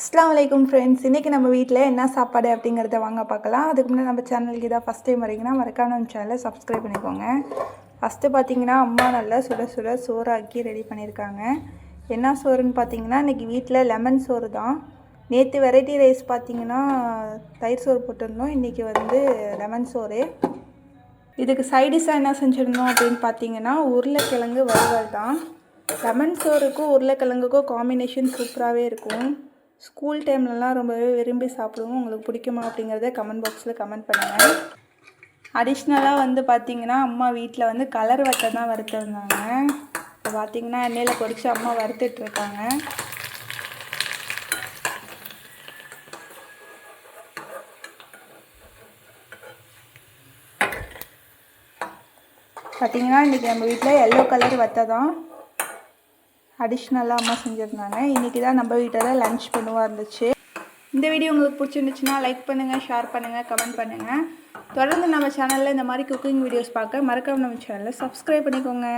அஸ்ஸலாமு அலைக்கும் ஃப்ரெண்ட்ஸ். இன்றைக்கி நம்ம வீட்டில் என்ன சாப்பாடு அப்படிங்கிறத வாங்க பார்க்கலாம். அதுக்கு முன்னாடி நம்ம சேனலுக்கு இதான் ஃபஸ்ட் டைம் வரீங்கன்னா மறக்காம நம்ம சேனலை சப்ஸ்கிரைப் பண்ணிக்கோங்க. ஃபஸ்ட்டு பார்த்தீங்கன்னா அம்மா நல்லா சுட சுட சோறாக்கி ரெடி பண்ணியிருக்காங்க. என்ன சோறுன்னு பார்த்தீங்கன்னா இன்றைக்கி வீட்டில் லெமன் சோறு தான். நேற்று வெரைட்டி ரைஸ் பார்த்தீங்கன்னா தயிர் சோறு போட்டிருந்தோம். இன்றைக்கி வந்து லெமன் சோறு. இதுக்கு சைடிஷாக என்ன செஞ்சுருந்தோம் அப்படின்னு பார்த்தீங்கன்னா உருளைக்கிழங்கு வறுவல் தான். லெமன் சோறுக்கும் உருளைக்கிழங்குக்கும் காம்பினேஷன் சூப்பராகவே இருக்கும். ஸ்கூல் டைம்லலாம் ரொம்பவே விரும்பி சாப்பிடுவோம். உங்களுக்கு பிடிக்குமா அப்படிங்கிறத கமெண்ட் பாக்ஸில் கமெண்ட் பண்ணுங்கள். அடிஷ்னலாக வந்து பார்த்திங்கன்னா அம்மா வீட்டில் வந்து கலர் வட்டை தான் வறுத்துருந்தாங்க. இப்போ பார்த்திங்கன்னா எண்ணெயில் பொரித்து அம்மா வறுத்துட்ருக்காங்க. பார்த்திங்கன்னா இன்றைக்கி நம்ம வீட்டில் எல்லோ கலர் வட்டை தான் அடிஷ்னலாக அம்மா செஞ்சுருந்தாங்க. இன்றைக்கி தான் நம்ம வீட்டில் லன்ச் மெனுவாக இருந்துச்சு. இந்த வீடியோ உங்களுக்கு பிடிச்சிருந்துச்சுன்னா லைக் பண்ணுங்கள், ஷேர் பண்ணுங்கள், கமெண்ட் பண்ணுங்கள். தொடர்ந்து நம்ம சேனலில் இந்த மாதிரி குக்கிங் வீடியோஸ் பார்க்க மறக்காம நம்ம சேனலை சப்ஸ்கிரைப் பண்ணிக்கோங்க.